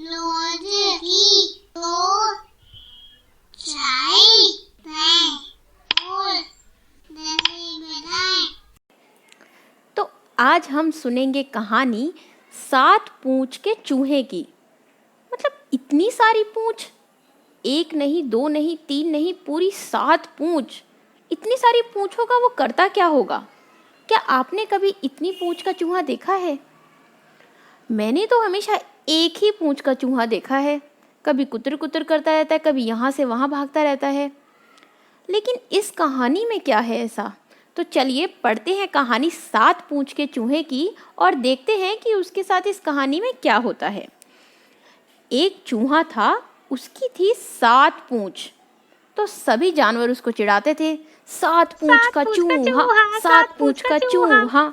रोटी दो चाय और दही बनाए। तो आज हम सुनेंगे कहानी 7 पूंछ के चूहे की। मतलब इतनी सारी पूंछ, एक नहीं, दो नहीं, तीन नहीं, पूरी 7 पूंछ। इतनी सारी पूंछों का वो करता क्या होगा? क्या आपने कभी इतनी पूंछ का चूहा देखा है? मैंने तो हमेशा एक ही पूंछ का चूहा देखा है। कभी कुतर कुतर करता रहता है, कभी यहाँ से वहाँ भागता रहता है। लेकिन इस कहानी में क्या है ऐसा? तो चलिए पढ़ते हैं कहानी 7 पूंछ के चूहे की और देखते हैं कि उसके साथ इस कहानी में क्या होता है। एक चूहा था, उसकी थी 7 पूंछ। तो सभी जानवर उसको चिढ़ाते थे, 7 पूंछ का चूहा, 7 पूंछ का चूहा।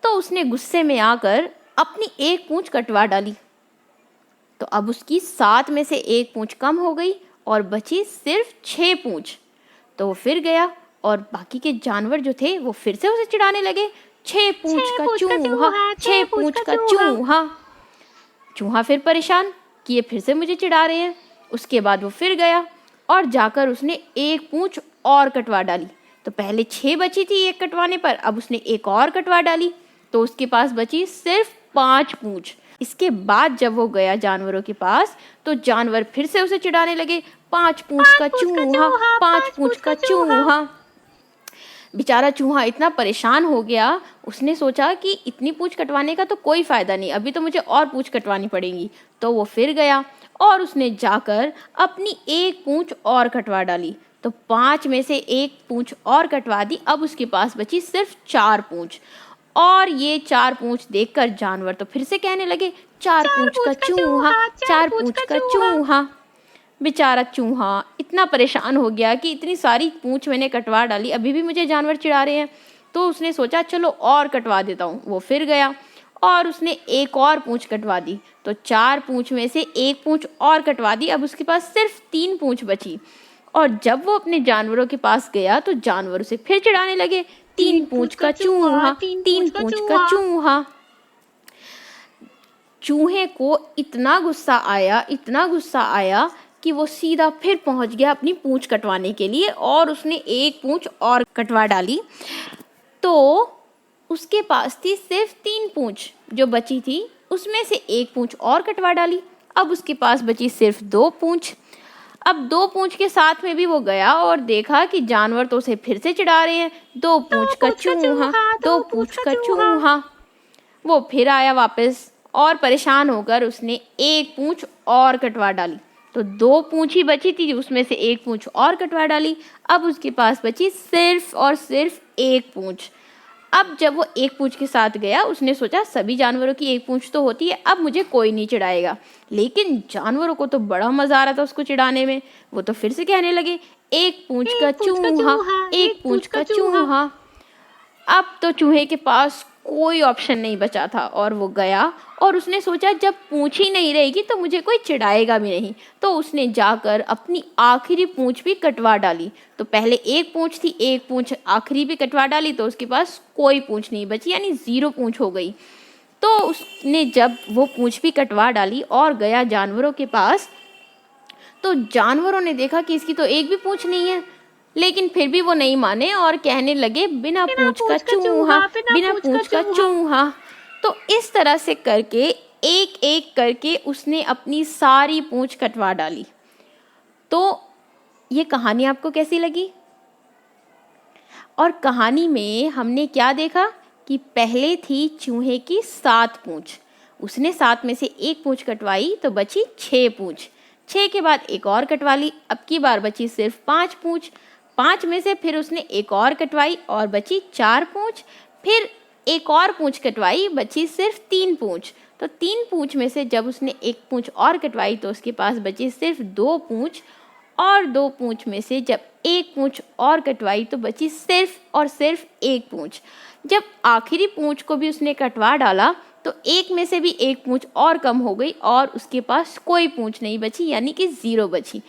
तो उसने गुस्से में आकर अपनी एक पूंछ कटवा डाली। तो अब उसकी 7 में से एक पूंछ कम हो गई और बची सिर्फ 6 पूंछ। तो वो फिर गया और बाकी के जानवर जो थे वो फिर से उसे चिढ़ाने लगे, 6 पूंछ का चूहा, 6 पूंछ का चूहा। चूहा फिर परेशान कि ये फिर से मुझे चिढ़ा रहे हैं। उसके बाद वो फिर गया और जाकर उसने एक पूंछ और कटवा डाली। तो पहले 6 बची थी एक कटवाने पर, अब उसने एक और कटवा डाली। तो उसके पास बची सिर्फ 5 पूंछ। इसके बाद जब वो गया जानवरों के पास तो जानवर फिर से उसे चिढ़ाने लगे, 5 पूंछ का चूहा, 5 पूंछ का चूहा। बेचारा चूहा इतना परेशान हो गया, उसने सोचा कि इतनी पूंछ कटवाने का तो कोई फायदा नहीं, अभी तो मुझे और पूंछ कटवानी पड़ेगी। तो वो फिर गया और उसने जाकर अपनी एक पूंछ और कटवा डाली। तो 5 में से एक पूंछ और कटवा दी। अब उसके पास बची सिर्फ 4 पूंछ। और ये 4 पूंछ देखकर जानवर तो फिर से कहने लगे, 4 पूंछ का चूहा, 4 पूंछ का चूहा। बेचारा चूहा इतना परेशान हो गया कि इतनी सारी पूंछ मैंने कटवा डाली, अभी भी मुझे जानवर चिढ़ा रहे हैं। तो उसने सोचा चलो और कटवा देता हूँ। वो फिर गया और उसने एक और पूंछ कटवा दी। तो 4 पूंछ में से एक पूंछ और कटवा दी। अब उसके पास सिर्फ 3 पूंछ बची। और जब वो अपने जानवरों के पास गया तो जानवर उसे फिर चिढ़ाने लगे, 3 पूंछ का चूहा, 3 पूंछ का चूहा। चूहे को इतना गुस्सा आया, इतना गुस्सा आया कि वो सीधा फिर पहुंच गया अपनी पूंछ कटवाने के लिए और उसने एक पूंछ और कटवा डाली। तो उसके पास थी सिर्फ 3 पूंछ जो बची थी, उसमें से एक पूंछ और कटवा डाली। अब उसके पास बची सिर्फ 2 पूंछ। अब 2 पूंछ के साथ में भी वो गया और देखा कि जानवर तो उसे फिर से चिढ़ा रहे हैं, 2 पूंछ का चूहा, 2 पूंछ का चूहा। वो फिर आया वापस और परेशान होकर उसने एक पूंछ और कटवा डाली। तो 2 पूंछ ही बची थी, उसमें से एक पूंछ और कटवा डाली। अब उसके पास बची सिर्फ और सिर्फ एक पूंछ। अब जब वो एक पूंछ के साथ गया, उसने सोचा सभी जानवरों की एक पूंछ तो होती है, अब मुझे कोई नहीं चिढ़ाएगा। लेकिन जानवरों को तो बड़ा मजा आ रहा था उसको चिढ़ाने में। वो तो फिर से कहने लगे, एक पूंछ का चूहा, एक पूंछ का चूहा। अब तो चूहे के पास कोई ऑप्शन नहीं बचा था और वो गया और उसने सोचा जब पूंछ ही नहीं रहेगी तो मुझे कोई चिढ़ाएगा भी नहीं। तो उसने जाकर अपनी आखिरी पूंछ भी कटवा डाली। तो पहले एक पूंछ थी, एक पूंछ आखिरी भी कटवा डाली। तो उसके पास कोई पूंछ नहीं बची, यानी 0 पूंछ हो गई। तो उसने जब वो पूंछ भी कटवा डाली और गया जानवरों के पास, तो जानवरों ने देखा कि इसकी तो एक भी पूंछ नहीं है। लेकिन फिर भी वो नहीं माने और कहने लगे, बिना पूंछ का चूहा, बिना पूंछ का चूहा। तो इस तरह से करके एक एक करके उसने अपनी सारी पूंछ कटवा डाली। तो ये कहानी आपको कैसी लगी? और कहानी में हमने क्या देखा कि पहले थी चूहे की 7 पूंछ, उसने 7 में से एक पूंछ कटवाई तो बची 6 पूंछ। 6 के बाद एक और कटवा ली, अब की बार बची सिर्फ 5 पूंछ। 5 में से फिर उसने एक और कटवाई और बची 4 पूंछ। फिर एक और पूंछ कटवाई, बची सिर्फ 3 पूंछ। तो 3 पूंछ में से जब उसने एक पूंछ और कटवाई तो उसके पास बची सिर्फ 2 पूंछ। और 2 पूंछ में से जब एक पूंछ और कटवाई तो बची सिर्फ और सिर्फ एक पूंछ। जब आखिरी पूंछ को भी उसने कटवा डाला तो एक में से भी एक पूंछ और कम हो गई और उसके पास कोई पूंछ नहीं बची, यानी कि 0 बची।